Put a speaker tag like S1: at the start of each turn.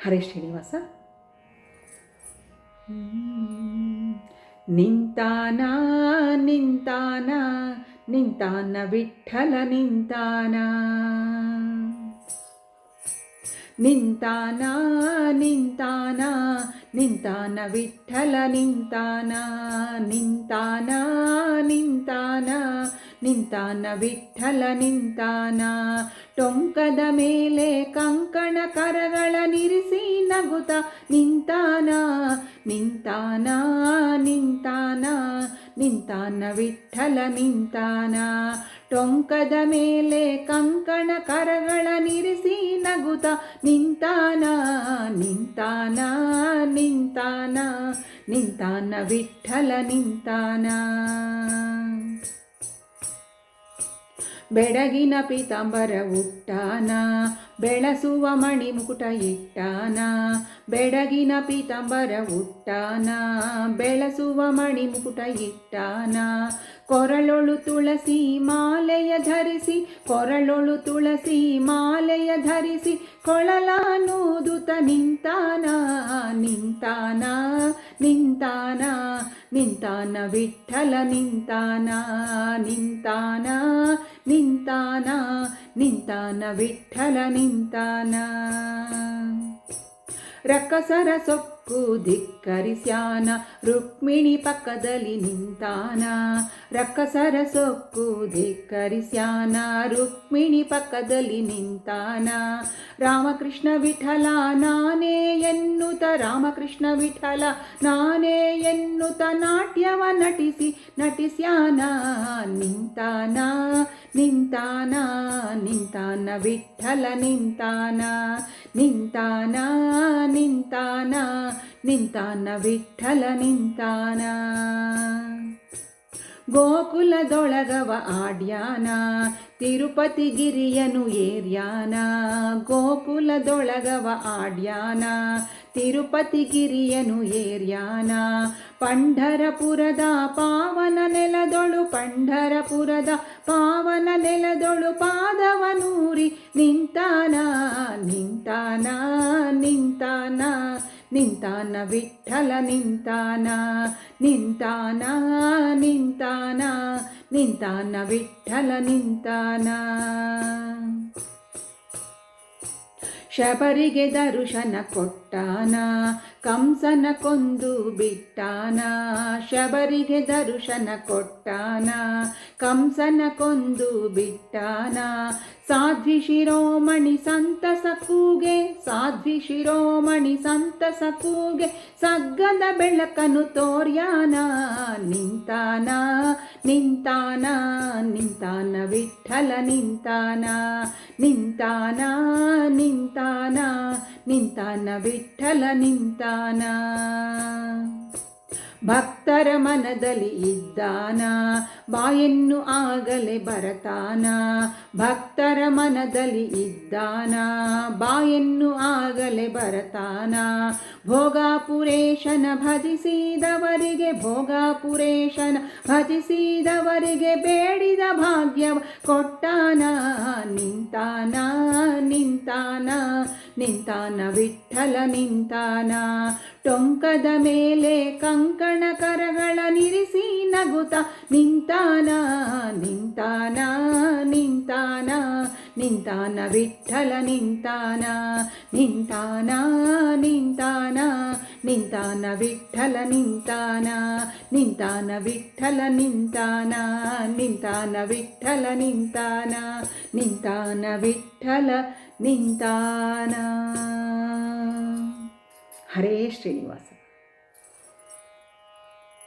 S1: ಹರೇ ಶ್ರೀನಿವಾಸ. ನಿಂತಾನ ನಿಂತಾನ ನಿಂತಾನ ವಿಠ್ಠಲ ನಿಂತಾನ, ನಿಂತಾನ ನಿಂತಾನ ನಿಂತಾನ ವಿಠ್ಠಲ ನಿಂತಾನ, ನಿಂತಾನ ನಿಂತಾನ ನಿಂತಾನ ವಿಠ್ಠಲ ನಿಂತಾನ. ಟೊಂಕದ ಮೇಲೆ ಕಂಕಣ ಕರಗಳ ನಿರಿಸಿ ನಗುತ್ತ ನಿಂತಾನ, ನಿಂತಾನ ನಿಂತಾನ ನಿಂತಾನ ವಿಠ್ಠಲ ನಿಂತಾನ. ಟೊಂಕದ ಮೇಲೆ ಕಂಕಣ ಕರಗಳ ನಿರಿಸಿ ನಗುತ್ತ ನಿಂತಾನ, ನಿಂತಾನ ನಿಂತಾನ ನಿಂತಾನ ವಿಠ್ಠಲ ನಿಂತಾನ. ಬೆಡಗಿನ ಪೀತಾಂಬರ ಉಟ್ಟಾನ, ಬೆಳಸುವ ಮಣಿ ಮುಕುಟ ಇಟ್ಟಾನ. ಬೆಡಗಿನ ಪೀತಾಂಬರ ಉಟ್ಟಾನ, ಬೆಳಸುವ ಮಣಿ ಮುಕುಟ ಇಟ್ಟಾನ. ಕೊರಳೊಳು ತುಳಸಿ ಮಾಲೆಯ ಧರಿಸಿ, ಕೊರಳೊಳು ತುಳಸಿ ಮಾಲೆಯ ಧರಿಸಿ ಕೊಳಲಾನೂದುತ ನಿಂತಾನ, ನಿಂತಾನ ನಿಂತಾನ ನಿಂತಾನ ವಿಠ್ಠಲ ನಿಂತಾನ, ನಿಂತಾನ ನಿಂತಾನ ನಿಂತಾನ ವಿಠ್ಠಲ ನಿಂತಾನ. ರಕ್ಕಸರ ಸೊಕ್ಕು ಧಿಕ್ಕರಿಸ್ಯಾನ, ರುಕ್ಮಿಣಿ ಪಕ್ಕದಲ್ಲಿ ನಿಂತಾನ. ರಕ್ಕಸರ ಸೊಕ್ಕು ಧಿಕ್ಕರಿಸ್ಯಾನ, ರುಕ್ಮಿಣಿ ಪಕ್ಕದಲ್ಲಿ ನಿಂತಾನ. ರಾಮಕೃಷ್ಣ ವಿಠಲ ನಾನೇ ಎನ್ನುತ್ತ, ರಾಮಕೃಷ್ಣ ವಿಠಲ ನಾನೇ ಎನ್ನುತ್ತ ನಾಟ್ಯವ ನಟಿಸಿ ನಟಿಸ್ಯಾನ, ನಿಂತಾನ ನಿಂತಾನ ನಿಂತಾನ ವಿಠ್ಠಲ ನಿಂತಾನ, ನಿಂತಾನ ನಿಂತಾನ ನಿಂತಾನ ವಿಠ್ಠಲ ನಿಂತಾನ. ಗೋಕುಲದೊಳಗವ ಆಡ್ಯಾನ, ತಿರುಪತಿ ಗಿರಿಯನು ಏರ್ಯಾನ. ಗೋಕುಲದೊಳಗವ ಆಡ್ಯಾನ, ತಿರುಪತಿ ಗಿರಿಯನು ಏರ್ಯಾನ. ಪಂಢರಪುರದ ಪಾವನ ನೆಲದೊಳು, ಪಂಢರಪುರದ ಪಾವನ ನೆಲದೊಳು ಪಾದವನೂರಿ ನಿಂತಾನ, ನಿಂತಾನ ನಿಂತಾನ ನಿಂತಾನ ವಿಠ್ಠಲ ನಿಂತಾನ, ನಿಂತಾನ ನಿಂತಾನ ನಿಂತಾನ ವಿಠ್ಠಲ ನಿಂತಾನ. ಶಬರಿಗೆ ದರುಶನ ಕೊಟ್ಟಾನ, ಕಂಸನ ಕೊಂದು ಬಿಟ್ಟಾನ. ಶಬರಿಗೆ ದರುಶನ ಕೊಟ್ಟಾನ, ಕಂಸನ ಕೊಂದು ಬಿಟ್ಟಾನ. ಸಾಧ್ವಿ ಶಿರೋಮಣಿ ಸಂತಸ ಕೂಗೆ, ಸಾಧ್ವಿ ಶಿರೋಮಣಿ ಸಂತಸ ಕೂಗೆ ಸಗ್ಗದ ಬೆಳಕನು ತೋರ್ಯಾನ, ನಿಂತಾನ ನಿಂತಾನ ನಿಂತಾನ ವಿಠ್ಠಲ ನಿಂತಾನ, ನಿಂತಾನ ನಿಂತಾನ ನಿಂತಾನ ವಿಠ್ಠಲ ನಿಂತಾನ. ಭಕ್ತರ ಮನದಲ್ಲಿ ಇದ್ದಾನ, ಬಾಯನ್ನು ಆಗಲೇ ಬರತಾನ. ಭಕ್ತರ ಮನದಲ್ಲಿ ಇದ್ದಾನ, ಬಾಯನ್ನು ಆಗಲೇ ಬರತಾನ. ಭೋಗಾಪುರೇಶನ ಭಜಿಸಿದವರಿಗೆ, ಭೋಗಾಪುರೇಶನ ಭಜಿಸಿದವರಿಗೆ ಬೇಡಿದ ಭಾಗ್ಯವ ಕೊಟ್ಟಾನ, ನಿಂತಾನ ನಿಂತಾನ ನಿಂತಾನ ವಿಠ್ಠಲ ನಿಂತಾನ. ಟೊಂಕದ ಮೇಲೆ ಕಂಕಣ ಕರಗಳ ನಿರಿಸಿ ನಗುತ್ತ ನಿಂತಾನ, ನಿಂತಾನ ನಿಂತಾನ ನಿಂತಾನ ವಿಠ್ಠಲ ನಿಂತಾನ, ನಿಂತಾನ ನಿಂತಾನ ನಿಂತಾನ ವಿಠ್ಠಲ ನಿಂತಾನ, ನಿಂತಾನ ವಿಠ್ಠಲ ನಿಂತಾನ, ನಿಂತಾನ ವಿಠ್ಠಲ ನಿಂತಾನ, ನಿಂತಾನ ವಿಠ್ಠಲ ನಿಂತಾನ. ಹರೇ ಶ್ರೀನಿವಾಸ.